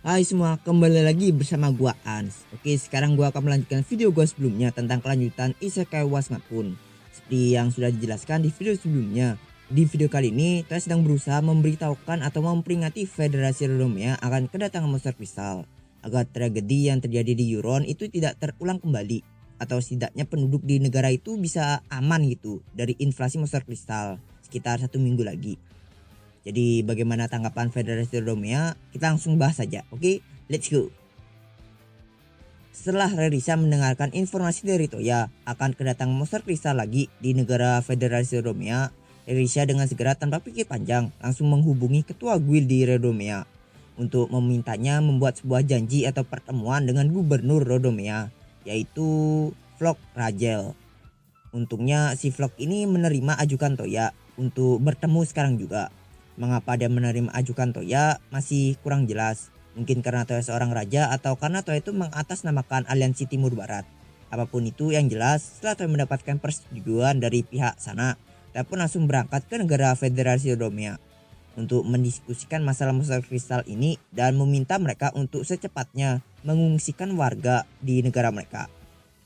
Hai semua, kembali lagi bersama gua Ans. Oke, sekarang gua akan melanjutkan video gua sebelumnya tentang kelanjutan Isekai wa Smartphone. Seperti yang sudah dijelaskan di video sebelumnya, di video kali ini Toya sedang berusaha memberitahukan atau memperingati Federasi Rodomia akan kedatangan monster kristal agar tragedi yang terjadi di Euron itu tidak terulang kembali, atau setidaknya penduduk di negara itu bisa aman gitu dari invasi monster kristal sekitar 1 minggu lagi. Jadi bagaimana tanggapan Federasi Rodomia? Kita langsung bahas saja. Oke, let's go. Setelah Rerisa mendengarkan informasi dari Toya akan kedatangan monster kristal lagi di negara Federasi Rodomia, Rerisa dengan segera tanpa pikir panjang langsung menghubungi ketua guild di Rodomia untuk memintanya membuat sebuah janji atau pertemuan dengan gubernur Rodomia, yaitu Flock Rajel. Untungnya si Flock ini menerima ajukan Toya untuk bertemu sekarang juga. Mengapa dia menerima ajukan Toya masih kurang jelas. Mungkin karena Toya seorang raja atau karena Toya itu mengatasnamakan aliansi Timur Barat. Apapun itu yang jelas, setelah Toya mendapatkan persetujuan dari pihak sana, Toya pun langsung berangkat ke negara Federasi Rodomia untuk mendiskusikan masalah monster kristal ini dan meminta mereka untuk secepatnya mengungsikan warga di negara mereka.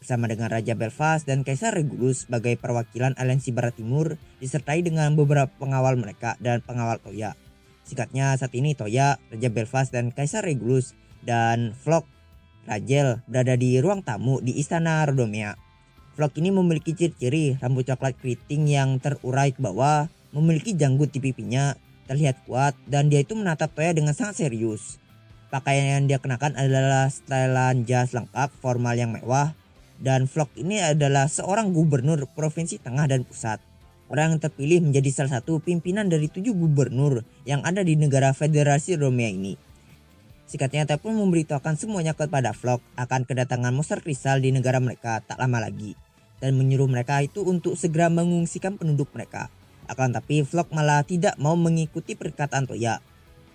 Bersama dengan Raja Belfast dan Kaisar Regulus sebagai perwakilan aliansi Barat Timur, disertai dengan beberapa pengawal mereka dan pengawal Toya. Singkatnya, saat ini Toya, Raja Belfast dan Kaisar Regulus dan Flock Rajel berada di ruang tamu di Istana Rodomia. Flock ini memiliki ciri-ciri rambut coklat keriting yang terurai ke bawah, memiliki janggut di pipinya, terlihat kuat, dan dia itu menatap Toya dengan sangat serius. Pakaian yang dia kenakan adalah setelan jas lengkap formal yang mewah, dan Flock ini adalah seorang gubernur provinsi tengah dan pusat. Orang yang terpilih menjadi salah satu pimpinan dari 7 gubernur yang ada di negara Federasi Rodomia ini. Singkatnya, Toya pun memberitahukan semuanya kepada Flock akan kedatangan monster kristal di negara mereka tak lama lagi, dan menyuruh mereka itu untuk segera mengungsikan penduduk mereka. Akan tapi Flock malah tidak mau mengikuti perkataan Toya.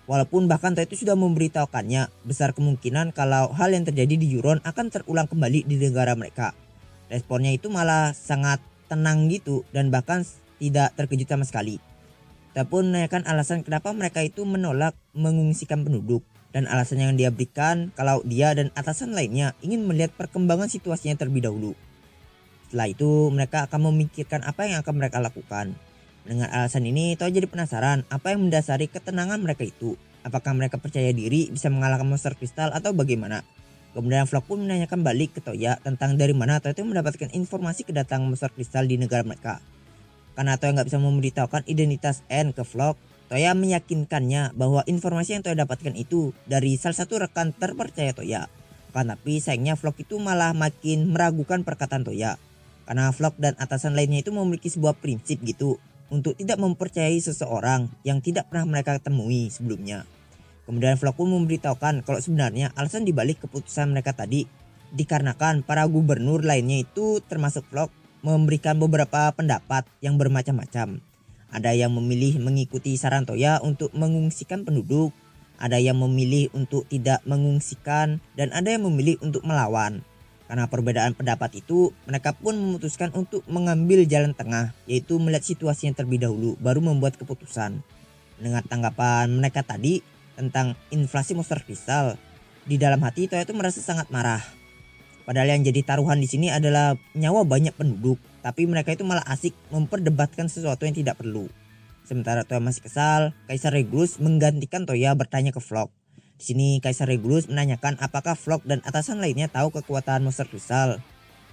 Walaupun bahkan Toya itu sudah memberitahukannya besar kemungkinan kalau hal yang terjadi di Euron akan terulang kembali di negara mereka. Responnya itu malah sangat tenang gitu dan bahkan tidak terkejut sama sekali. Toya pun menanyakan alasan kenapa mereka itu menolak mengungsikan penduduk, dan alasan yang dia berikan kalau dia dan atasan lainnya ingin melihat perkembangan situasinya terlebih dahulu. Setelah itu mereka akan memikirkan apa yang akan mereka lakukan. Dengan alasan ini, Toya jadi penasaran apa yang mendasari ketenangan mereka itu. Apakah mereka percaya diri bisa mengalahkan monster kristal atau bagaimana? Kemudian Flock pun menanyakan balik ke Toya tentang dari mana Toya itu mendapatkan informasi kedatangan monster kristal di negara mereka. Karena Toya nggak bisa memberitahukan identitas N ke Flock, Toya meyakinkannya bahwa informasi yang Toya dapatkan itu dari salah satu rekan terpercaya Toya. Tapi sayangnya Flock itu malah makin meragukan perkataan Toya. Karena Flock dan atasan lainnya itu memiliki sebuah prinsip gitu, untuk tidak mempercayai seseorang yang tidak pernah mereka temui sebelumnya. Kemudian Flock pun memberitahukan kalau sebenarnya alasan dibalik keputusan mereka tadi dikarenakan para gubernur lainnya itu termasuk Flock memberikan beberapa pendapat yang bermacam-macam. Ada yang memilih mengikuti saran Toya untuk mengungsikan penduduk, ada yang memilih untuk tidak mengungsikan, dan ada yang memilih untuk melawan. Karena perbedaan pendapat itu, mereka pun memutuskan untuk mengambil jalan tengah, yaitu melihat situasinya terlebih dahulu, baru membuat keputusan. Mendengar tanggapan mereka tadi tentang inflasi monster kristal, di dalam hati Toya itu merasa sangat marah. Padahal yang jadi taruhan di sini adalah nyawa banyak penduduk, tapi mereka itu malah asik memperdebatkan sesuatu yang tidak perlu. Sementara Toya masih kesal, Kaisar Regulus menggantikan Toya bertanya ke Flock. Di sini Kaisar Regulus menanyakan apakah Flock dan atasan lainnya tahu kekuatan monster kristal.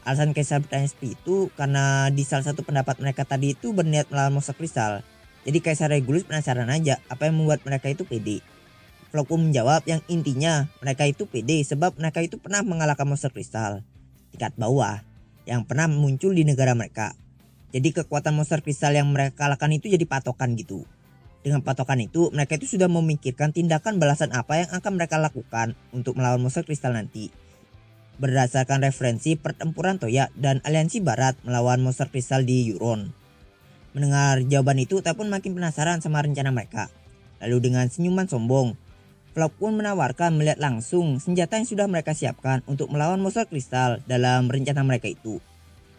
Alasan Kaisar bertanya seperti itu karena di salah satu pendapat mereka tadi itu berniat melawan monster kristal. Jadi Kaisar Regulus penasaran aja apa yang membuat mereka itu pede. Flock pun menjawab yang intinya mereka itu pede sebab mereka itu pernah mengalahkan monster kristal tingkat bawah yang pernah muncul di negara mereka. Jadi kekuatan monster kristal yang mereka kalahkan itu jadi patokan gitu. Dengan patokan itu, mereka itu sudah memikirkan tindakan balasan apa yang akan mereka lakukan untuk melawan monster kristal nanti. Berdasarkan referensi pertempuran Toya dan aliansi Barat melawan monster kristal di Euron. Mendengar jawaban itu, Toya pun makin penasaran sama rencana mereka. Lalu dengan senyuman sombong, Flock pun menawarkan melihat langsung senjata yang sudah mereka siapkan untuk melawan monster kristal dalam rencana mereka itu.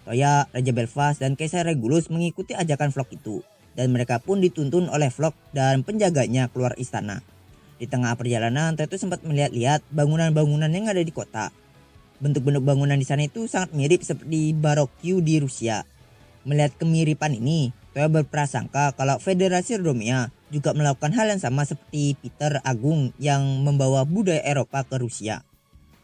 Toya, Raja Belfast, dan Kaisar Regulus mengikuti ajakan Flock itu. Dan mereka pun dituntun oleh Flock dan penjaganya keluar istana. Di tengah perjalanan Toya itu sempat melihat-lihat bangunan-bangunan yang ada di kota. Bentuk-bentuk bangunan di sana itu sangat mirip seperti barokyu di Rusia. Melihat kemiripan ini, Toya berprasangka kalau Federasi Rodomia juga melakukan hal yang sama seperti Peter Agung yang membawa budaya Eropa ke Rusia.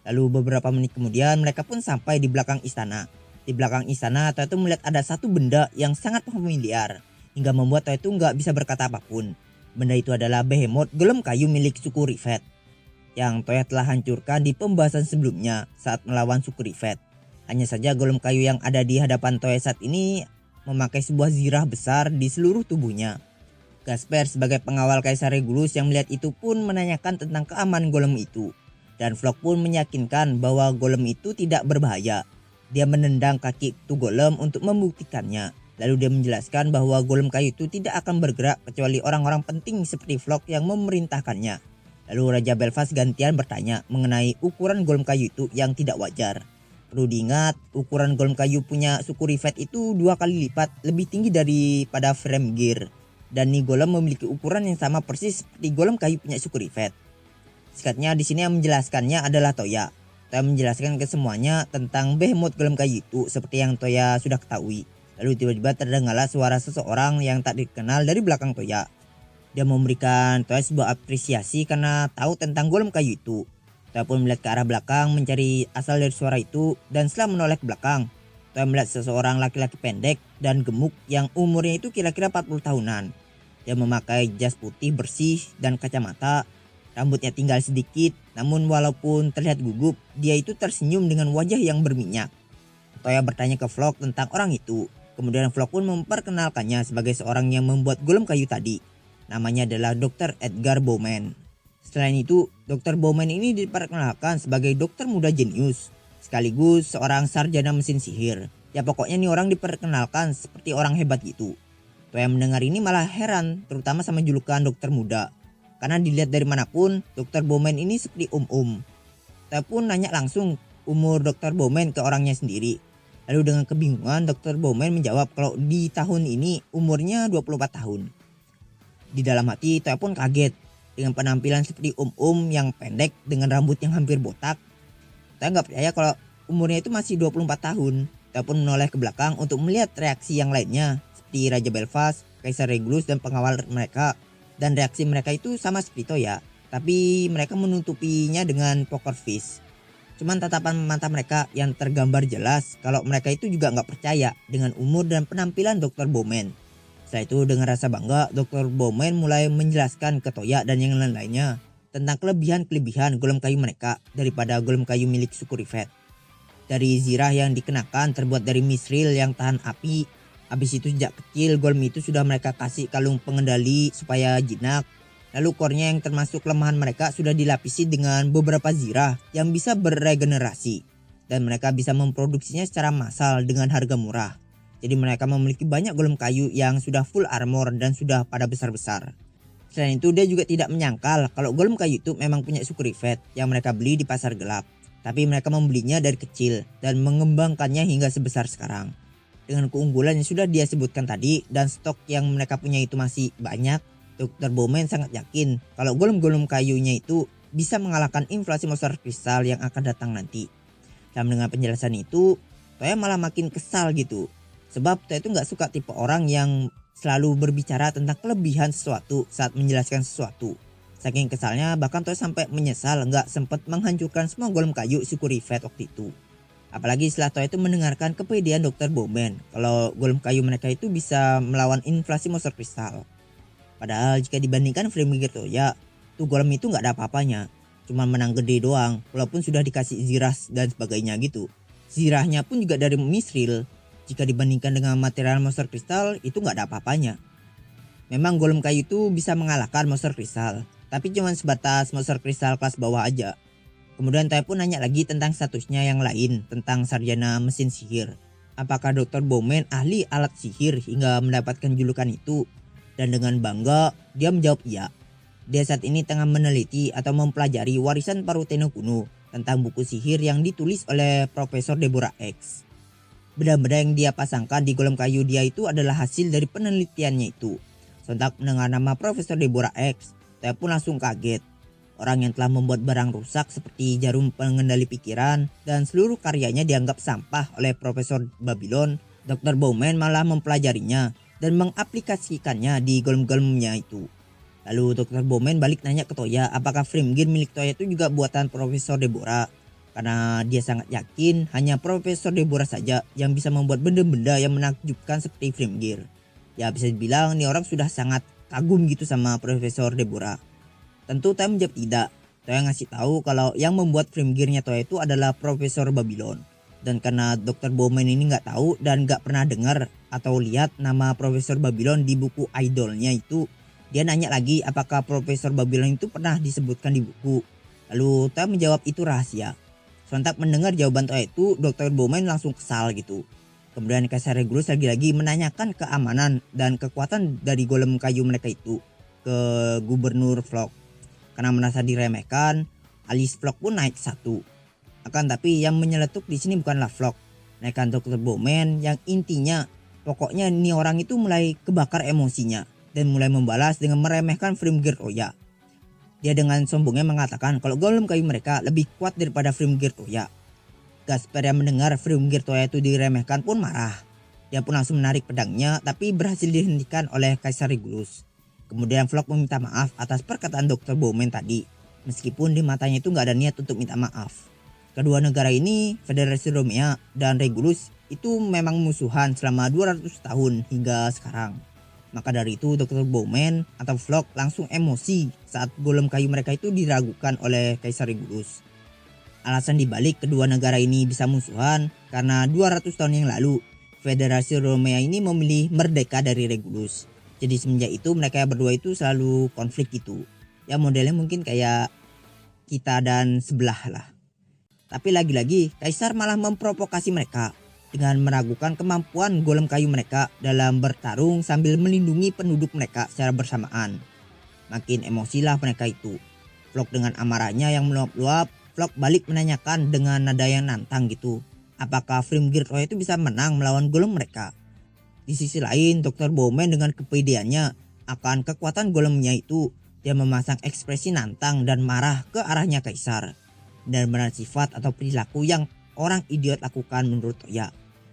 Lalu beberapa menit kemudian mereka pun sampai di belakang istana. Di belakang istana Toya itu melihat ada satu benda yang sangat familiar hingga membuat Toya itu nggak bisa berkata apapun. Benda itu adalah behemoth golem kayu milik suku Rivet yang Toya telah hancurkan di pembahasan sebelumnya saat melawan suku Rivet. Hanya saja golem kayu yang ada di hadapan Toya saat ini memakai sebuah zirah besar di seluruh tubuhnya. Gasper sebagai pengawal Kaisar Regulus yang melihat itu pun menanyakan tentang keamanan golem itu. Dan Flock pun meyakinkan bahwa golem itu tidak berbahaya. Dia menendang kaki itu golem untuk membuktikannya. Lalu dia menjelaskan bahwa golem kayu itu tidak akan bergerak kecuali orang-orang penting seperti Flock yang memerintahkannya. Lalu Raja Belfast gantian bertanya mengenai ukuran golem kayu itu yang tidak wajar. Perlu diingat, ukuran golem kayu punya suku Rivet itu 2 kali lipat lebih tinggi daripada Fremgir. Dan nih golem memiliki ukuran yang sama persis seperti golem kayu punya suku Rivet. Singkatnya di sini yang menjelaskannya adalah Toya. Toya menjelaskan ke semuanya tentang behemoth golem kayu itu seperti yang Toya sudah ketahui. Lalu tiba-tiba terdengarlah suara seseorang yang tak dikenal dari belakang Toya. Dia memberikan Toya sebuah apresiasi karena tahu tentang golem kayu itu. Toya pun melihat ke arah belakang mencari asal dari suara itu dan setelah menoleh ke belakang, Toya melihat seseorang laki-laki pendek dan gemuk yang umurnya itu kira-kira 40 tahunan. Dia memakai jas putih bersih dan kacamata. Rambutnya tinggal sedikit, namun walaupun terlihat gugup, dia itu tersenyum dengan wajah yang berminyak. Toya bertanya ke Flock tentang orang itu. Kemudian Flock pun memperkenalkannya sebagai seorang yang membuat golem kayu tadi. Namanya adalah Dr. Edgar Bowman. Selain itu, Dr. Bowman ini diperkenalkan sebagai dokter muda jenius, sekaligus seorang sarjana mesin sihir. Ya pokoknya nih orang diperkenalkan seperti orang hebat gitu. Toya mendengar ini malah heran, terutama sama julukan dokter muda. Karena dilihat dari manapun, Dr. Bowman ini seperti om-om. Toya pun nanya langsung umur Dr. Bowman ke orangnya sendiri. Lalu dengan kebingungan Dr. Bowman menjawab kalau di tahun ini umurnya 24 tahun. Di dalam hati Toya pun kaget dengan penampilan seperti om-om yang pendek dengan rambut yang hampir botak. Toya nggak percaya kalau umurnya itu masih 24 tahun. Toya pun menoleh ke belakang untuk melihat reaksi yang lainnya seperti Raja Belfast, Kaisar Regulus dan pengawal mereka. Dan reaksi mereka itu sama seperti Toya, tapi mereka menutupinya dengan poker face. Cuman tatapan mata mereka yang tergambar jelas kalau mereka itu juga nggak percaya dengan umur dan penampilan Dr. Bowman. Setelah itu dengan rasa bangga, Dr. Bowman mulai menjelaskan ke Toya dan yang lain-lainnya tentang kelebihan-kelebihan golem kayu mereka daripada golem kayu milik suku Rivet. Dari zirah yang dikenakan terbuat dari misril yang tahan api. Habis itu sejak kecil golem itu sudah mereka kasih kalung pengendali supaya jinak. Lalu core-nya yang termasuk kelemahan mereka sudah dilapisi dengan beberapa zirah yang bisa beregenerasi. Dan mereka bisa memproduksinya secara massal dengan harga murah. Jadi mereka memiliki banyak golem kayu yang sudah full armor dan sudah pada besar-besar. Selain itu dia juga tidak menyangkal kalau golem kayu itu memang punya suku Rivet yang mereka beli di pasar gelap. Tapi mereka membelinya dari kecil dan mengembangkannya hingga sebesar sekarang. Dengan keunggulan yang sudah dia sebutkan tadi dan stok yang mereka punya itu masih banyak, Dr. Bowman sangat yakin kalau golem-golem kayunya itu bisa mengalahkan invasi monster kristal yang akan datang nanti. Dan mendengar penjelasan itu, Toya malah makin kesal gitu. Sebab Toya itu gak suka tipe orang yang selalu berbicara tentang kelebihan sesuatu saat menjelaskan sesuatu. Saking kesalnya bahkan Toya sampai menyesal gak sempat menghancurkan semua golem kayu suku Rivet waktu itu. Apalagi setelah Toya itu mendengarkan kepedean Dr. Bowman kalau golem kayu mereka itu bisa melawan invasi monster kristal. Padahal jika dibandingkan Fremgir Toya, tuh golem itu gak ada apa-apanya. Cuma menang gede doang, walaupun sudah dikasih zirah dan sebagainya gitu. Zirahnya pun juga dari misril. Jika dibandingkan dengan material monster kristal, itu gak ada apa-apanya. Memang golem kayu itu bisa mengalahkan monster kristal, tapi cuma sebatas monster kristal kelas bawah aja. Kemudian Toya pun nanya lagi tentang statusnya yang lain, tentang sarjana mesin sihir. Apakah Dr. Bowman ahli alat sihir hingga mendapatkan julukan itu? Dan dengan bangga dia menjawab iya. Dia saat ini tengah meneliti atau mempelajari warisan Paruteno kuno tentang buku sihir yang ditulis oleh Profesor Deborah X. Benda-benda yang dia pasangkan di golem kayu dia itu adalah hasil dari penelitiannya itu. Sontak mendengar nama Profesor Deborah X, Toya pun langsung kaget. Orang yang telah membuat barang rusak seperti jarum pengendali pikiran dan seluruh karyanya dianggap sampah oleh Profesor Babylon, Dr. Bowman malah mempelajarinya dan mengaplikasikannya di golem-golemnya itu. Lalu Dr. Bowman balik nanya ke Toya apakah frame gear milik Toya itu juga buatan Profesor Deborah. Karena dia sangat yakin hanya Profesor Deborah saja yang bisa membuat benda-benda yang menakjubkan seperti frame gear. Ya bisa dibilang nih orang sudah sangat kagum gitu sama Profesor Deborah. Tentu Toya menjawab tidak. Toya ngasih tahu kalau yang membuat frame gearnya Toya itu adalah Profesor Babylon. Dan karena Dr. Bowman ini nggak tahu dan nggak pernah dengar atau lihat nama Profesor Babylon di buku idolnya itu, dia nanya lagi apakah Profesor Babylon itu pernah disebutkan di buku. Lalu Toya menjawab itu rahasia. Sontak mendengar jawaban Toya itu, Dr. Bowman langsung kesal gitu. Kemudian Kaisar Regulus lagi-lagi menanyakan keamanan dan kekuatan dari golem kayu mereka itu ke Gubernur Flock. Karena merasa diremehkan, alis Flock pun naik satu. Akan tapi yang menyeletuk di sini bukanlah Flock, melainkan Dr. Bowman yang intinya pokoknya ini orang itu mulai kebakar emosinya dan mulai membalas dengan meremehkan frame gear Toya. Dia dengan sombongnya mengatakan kalau golem kayu mereka lebih kuat daripada frame gear Toya. Gasper yang mendengar frame gear Toya itu diremehkan pun marah. Dia pun langsung menarik pedangnya tapi berhasil dihentikan oleh Kaisar Regulus. Kemudian Flock meminta maaf atas perkataan Dr. Bowman tadi. Meskipun di matanya itu nggak ada niat untuk minta maaf. Kedua negara ini, Federasi Romea dan Regulus itu memang musuhan selama 200 tahun hingga sekarang. Maka dari itu Dr. Bowman atau Flock langsung emosi saat golem kayu mereka itu diragukan oleh Kaisar Regulus. Alasan dibalik kedua negara ini bisa musuhan karena 200 tahun yang lalu Federasi Romea ini memilih merdeka dari Regulus. Jadi semenjak itu mereka berdua itu selalu konflik gitu. Ya modelnya mungkin kayak kita dan sebelah lah. Tapi lagi-lagi Kaisar malah memprovokasi mereka dengan meragukan kemampuan golem kayu mereka dalam bertarung sambil melindungi penduduk mereka secara bersamaan. Makin emosilah mereka itu. Flock dengan amarahnya yang meluap-luap, Flock balik menanyakan dengan nada yang nantang gitu. Apakah frame gear Toya itu bisa menang melawan golem mereka? Di sisi lain, Dr. Bowman dengan kepedeannya akan kekuatan golemnya itu, dia memasang ekspresi nantang dan marah ke arahnya Kaisar. Dan benar sifat atau perilaku yang orang idiot lakukan menurut Toya.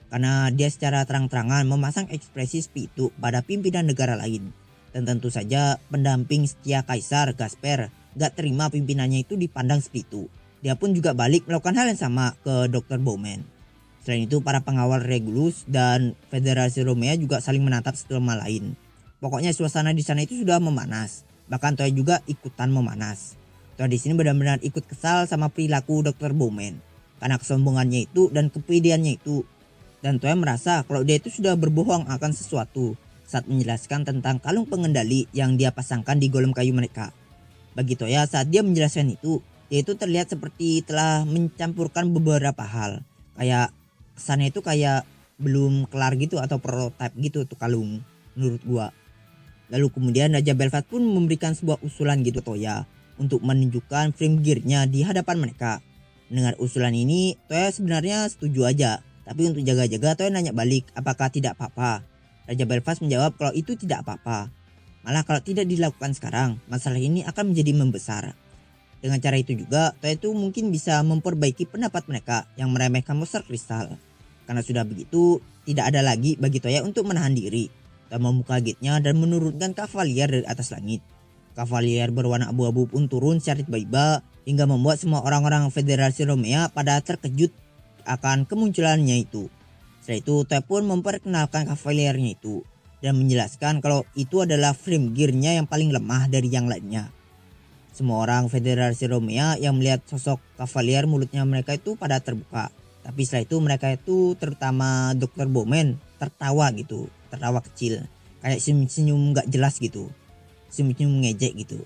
Karena dia secara terang-terangan memasang ekspresi seperti itu pada pimpinan negara lain. Dan tentu saja pendamping setia Kaisar, Gasper, gak terima pimpinannya itu dipandang seperti itu. Dia pun juga balik melakukan hal yang sama ke Dr. Bowman. Selain itu para pengawal Regulus dan Federasi Romea juga saling menatap satu sama lain. Pokoknya suasana di sana itu sudah memanas. Bahkan Toya juga ikutan memanas. Toya di sini benar-benar ikut kesal sama perilaku Dr. Bowman karena kesombongannya itu dan kepedeannya itu. Dan Toya merasa kalau dia itu sudah berbohong akan sesuatu saat menjelaskan tentang kalung pengendali yang dia pasangkan di golem kayu mereka. Bagi Toya saat dia menjelaskan itu, dia itu terlihat seperti telah mencampurkan beberapa hal. Kayak kesannya itu kayak belum kelar gitu atau prototype gitu tuh kalung menurut gua. Lalu kemudian Raja Belfast pun memberikan sebuah usulan gitu Toya untuk menunjukkan frame gearnya di hadapan mereka. Mendengar usulan ini Toya sebenarnya setuju aja, tapi untuk jaga-jaga Toya nanya balik apakah tidak apa-apa. Raja Belfast menjawab kalau itu tidak apa-apa. Malah kalau tidak dilakukan sekarang, masalah ini akan menjadi membesar. Dengan cara itu juga Toya itu mungkin bisa memperbaiki pendapat mereka yang meremehkan monster kristal. Karena sudah begitu, tidak ada lagi bagi Toya untuk menahan diri. Toya membuka gate-nya dan menurunkan kavalier dari atas langit. Kavalier berwarna abu-abu pun turun secara tiba-tiba hingga membuat semua orang-orang Federasi Romea pada terkejut akan kemunculannya itu. Setelah itu Toya pun memperkenalkan kavaliernya itu dan menjelaskan kalau itu adalah frame gear-nya yang paling lemah dari yang lainnya. Semua orang Federasi Romea yang melihat sosok kavalier mulutnya mereka itu pada terbuka. Tapi setelah itu mereka itu terutama Dr. Bowman tertawa gitu, tertawa kecil. Kayak senyum-senyum gak jelas gitu, senyum-senyum ngejek gitu.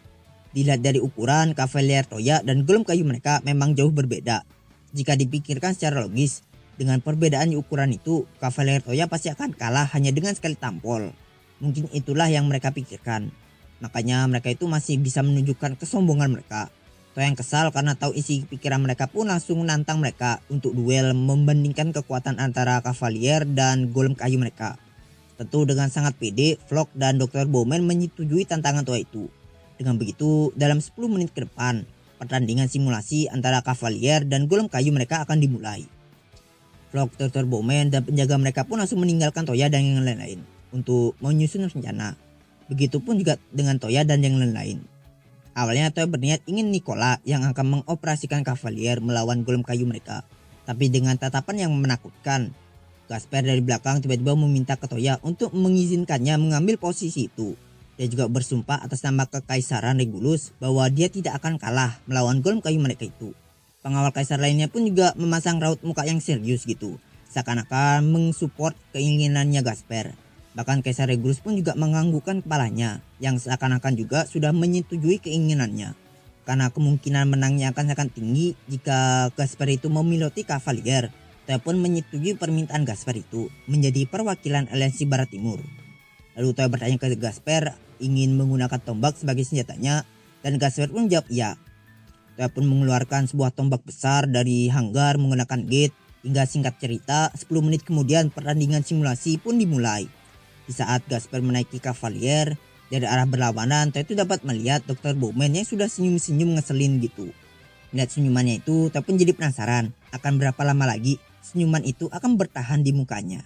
Dilihat dari ukuran, Kavalier Toya dan golem kayu mereka memang jauh berbeda. Jika dipikirkan secara logis, dengan perbedaan di ukuran itu, Kavalier Toya pasti akan kalah hanya dengan sekali tampol. Mungkin itulah yang mereka pikirkan. Makanya mereka itu masih bisa menunjukkan kesombongan mereka. Toya yang kesal karena tahu isi pikiran mereka pun langsung menantang mereka untuk duel membandingkan kekuatan antara Kavalier dan golem kayu mereka. Tentu dengan sangat pede, Flock dan Dr. Bowman menyetujui tantangan Toya itu. Dengan begitu, dalam 10 menit ke depan, pertandingan simulasi antara Cavalier dan golem kayu mereka akan dimulai. Flock, Dr. Bowman dan penjaga mereka pun langsung meninggalkan Toya dan yang lain-lain untuk menyusun rencana. Begitupun juga dengan Toya dan yang lain-lain. Awalnya Toya berniat ingin Nicola yang akan mengoperasikan Cavalier melawan golem kayu mereka. Tapi dengan tatapan yang menakutkan, Gasper dari belakang tiba-tiba meminta ke Toya untuk mengizinkannya mengambil posisi itu. Dia juga bersumpah atas nama Kekaisaran Regulus bahwa dia tidak akan kalah melawan golem kayu mereka itu. Pengawal kaisar lainnya pun juga memasang raut muka yang serius gitu, seakan-akan mensupport keinginannya Gasper. Bahkan Kaisar Regulus pun juga menganggukkan kepalanya, yang seakan-akan juga sudah menyetujui keinginannya. Karena kemungkinan menangnya akan sangat tinggi jika Gasper itu memiloti Cavalier, ataupun menyetujui permintaan Gasper itu menjadi perwakilan aliansi Barat Timur. Lalu Toya bertanya ke Gasper ingin menggunakan tombak sebagai senjatanya, dan Gasper pun menjawab iya. Toya pun mengeluarkan sebuah tombak besar dari hanggar menggunakan gate. Hingga singkat cerita 10 menit kemudian pertandingan simulasi pun dimulai. Di saat Gasper menaiki Cavalier dari arah berlawanan, Toya itu dapat melihat Dr. Bowman yang sudah senyum-senyum ngeselin gitu. Melihat senyumannya itu, Toya pun jadi penasaran akan berapa lama lagi senyuman itu akan bertahan di mukanya.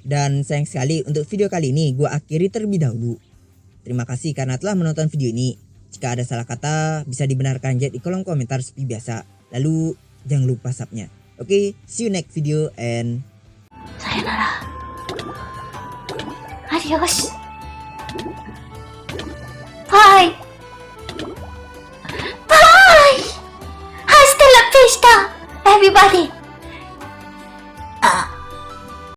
Dan sayang sekali untuk video kali ini gue akhiri terlebih dahulu. Terima kasih karena telah menonton video ini. Jika ada salah kata bisa dibenarkan aja di kolom komentar seperti biasa. Lalu jangan lupa subnya. Oke, see you next video and sayonara. Adios. Bye. Bye. Hasta la vista, everybody.